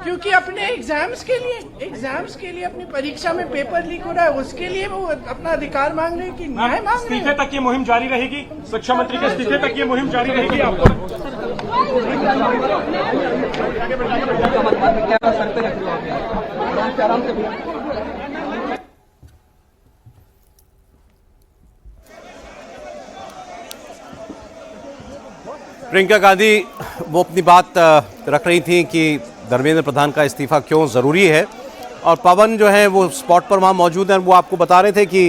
क्योंकि अपने एग्जाम्स के लिए अपनी परीक्षा में पेपर लीक हो रहा है, उसके लिए वो अपना अधिकार मांग रहे हैं कि न्याय मांग रहे हैं। इस्तीफे तक ये मुहिम जारी रहेगी, शिक्षा मंत्री के इस्तीफे तक ये मुहिम जारी रहेगी। आपको प्रियंका गांधी वो अपनी बात रख रही थी कि धर्मेंद्र प्रधान का इस्तीफा क्यों ज़रूरी है, और पवन जो है वो स्पॉट पर वहाँ मौजूद हैं। वो आपको बता रहे थे कि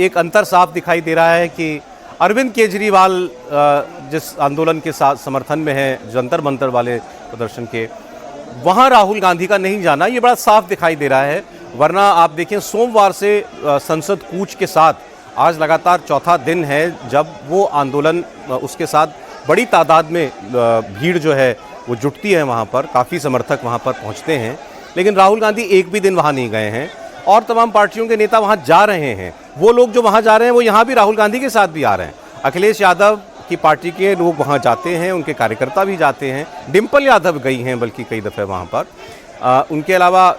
एक अंतर साफ दिखाई दे रहा है कि अरविंद केजरीवाल जिस आंदोलन के साथ समर्थन में है, जंतर मंतर वाले प्रदर्शन के, वहाँ राहुल गांधी का नहीं जाना ये बड़ा साफ दिखाई दे रहा है। वरना आप देखें सोमवार से संसद कूच के साथ आज लगातार चौथा दिन है जब वो आंदोलन, उसके साथ बड़ी तादाद में भीड़ जो है वो जुटती है वहाँ पर, काफ़ी समर्थक वहाँ पर पहुँचते हैं, लेकिन राहुल गांधी एक भी दिन वहाँ नहीं गए हैं। और तमाम पार्टियों के नेता वहाँ जा रहे हैं। वो लोग जो वहाँ जा रहे हैं वो यहाँ भी राहुल गांधी के साथ भी आ रहे हैं। अखिलेश यादव की पार्टी के लोग वहाँ जाते हैं, उनके कार्यकर्ता भी जाते हैं। डिम्पल यादव गई हैं बल्कि कई दफ़े वहाँ पर। उनके अलावा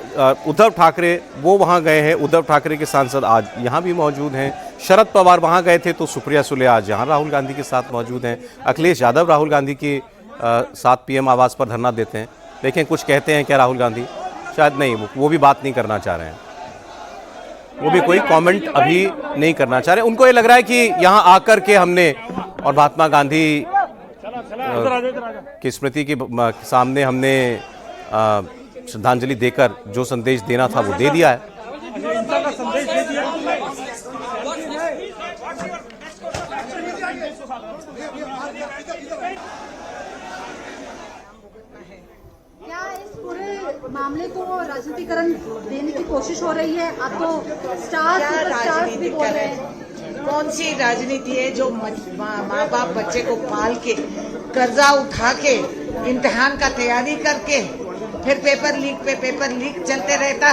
उद्धव ठाकरे वो वहाँ गए हैं। उद्धव ठाकरे के सांसद आज यहाँ भी मौजूद हैं। शरद पवार वहाँ गए थे तो सुप्रिया सुले आज यहाँ राहुल गांधी के साथ मौजूद हैं। अखिलेश यादव राहुल गांधी के साथ पीएम आवास पर धरना देते हैं। देखें कुछ कहते हैं क्या राहुल गांधी? शायद नहीं, वो भी बात नहीं करना चाह रहे हैं। वो भी कोई कमेंट अभी नहीं करना चाह रहे। उनको ये लग रहा है कि यहाँ आकर के हमने और महात्मा गांधी की स्मृति के सामने हमने श्रद्धांजलि देकर जो संदेश देना था वो दे दिया है। क्या इस पूरे मामले को राजनीतिकरण देने की कोशिश हो रही है? आप तो स्टार्स भी बोल रहे हैं। कौन सी राजनीति है जो माँ बाप बच्चे को पाल के कर्जा उठा के इम्तिहान का तैयारी करके फिर पेपर लीक चलते रहता,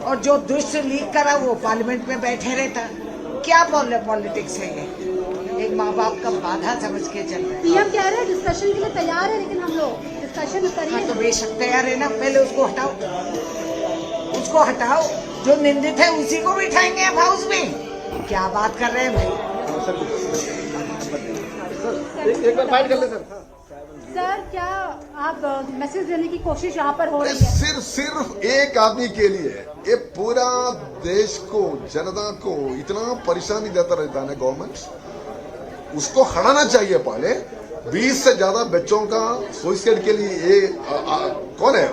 और जो दुष्ट लीक करा वो पार्लियामेंट में बैठे रहता। क्या पॉलिटिक्स है ये? एक माँ बाप का बाधा समझ के चल रहे हैं। पीएम कह रहे हैं डिस्कशन के लिए तैयार है, लेकिन हम लोग डिस्कशन करिए। हाँ, तो बेशक तैयार है ना। पहले उसको हटाओ जो निंदित है, उसी को बिठाएंगे अब हाउस में। क्या बात कर रहे हैं भाई? एक बार फाइट कर ले सर, क्या आप मैसेज देने की कोशिश यहाँ पर हो रही है? सिर्फ एक आदमी के लिए ये पूरा देश को, जनता को इतना परेशानी देता रहता है ना गवर्नमेंट, उसको हटाना चाहिए। पहले 20 से ज्यादा बच्चों का सुसाइड के लिए ये कौन है,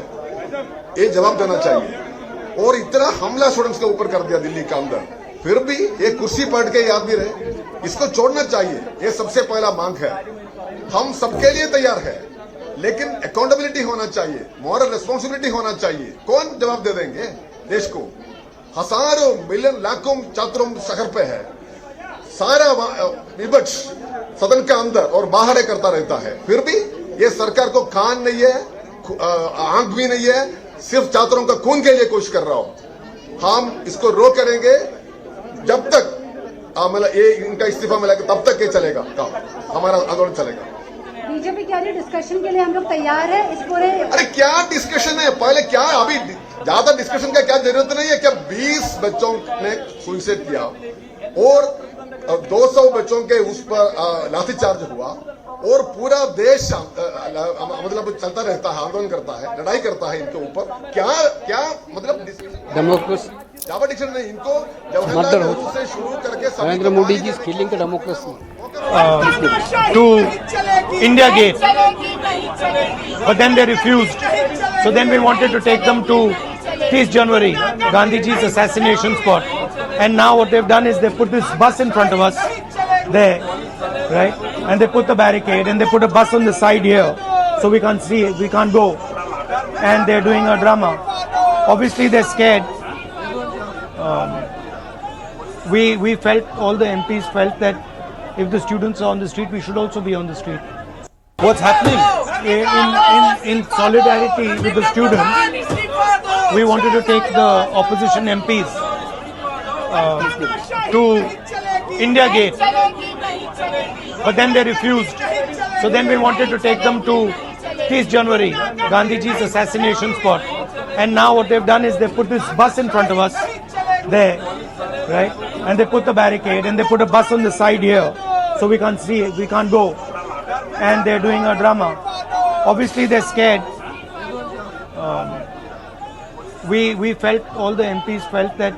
ये जवाब देना चाहिए। और इतना हमला स्टूडेंट्स के ऊपर कर दिया दिल्ली के अंदर, फिर भी ये कुर्सी पलट के आदमी रहे, इसको छोड़ना चाहिए। ये सबसे पहला मांग है। हम सबके लिए तैयार है, लेकिन अकाउंटेबिलिटी होना चाहिए, मॉरल रिस्पॉन्सिबिलिटी होना चाहिए। कौन जवाब दे देंगे देश को? हजारों मिलियन लाखों छात्रों शहर पे है, सारा विपक्ष सदन के अंदर और बाहर करता रहता है, फिर भी ये सरकार को कान नहीं है, आंख भी नहीं है, सिर्फ छात्रों का खून के लिए कोशिश कर रहा हो। हम इसको रोक करेंगे जब तक मतलब ये इनका इस्तीफा मिलेगा, तब तक ये चलेगा, हमारा आंदोलन चलेगा। बीजेपी कह रही डिस्कशन के लिए हम लोग तैयार है इस पूरे। अरे क्या डिस्कशन है? पहले क्या, अभी ज्यादा डिस्कशन का क्या जरूरत नहीं है। क्या 20 बच्चों ने सुसाइड किया और 200 बच्चों के उस पर लाठीचार्ज हुआ, और पूरा देश मतलब चलता रहता है, आंदोलन करता है, लड़ाई करता है इनके ऊपर। क्या मतलब डेमोक्रेसी ज्यादा डिस्कशन नहीं इनको। जवाहरलाल नेहरू से शुरू करके Narendra Modi ji is killing the democracy. to India Gate, but then they refused. So then we wanted to take them to 30th January, Gandhiji's assassination spot. And now what they've done is they put this bus in front of us there, right? And they put the barricade and they put a bus on the side here, so we can't see it, we can't go. And they're doing a drama. Obviously they're scared. We felt, all the MPs felt that if the students are on the street, we should also be on the street. What's happening? In solidarity with the students, we wanted to take the opposition MPs to India Gate, but then they refused. So then we wanted to take them to 30th January, Gandhiji's assassination spot. And now what they've done is they put this bus in front of us there, right? And they put the barricade and they put a bus on the side here, so we can't see it, we can't go. And they're doing a drama. Obviously they're scared. We felt, all the MPs felt that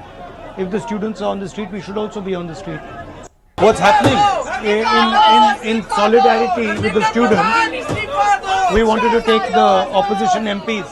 if the students are on the street, we should also be on the street. What's happening? In solidarity with the students, we wanted to take the opposition MPs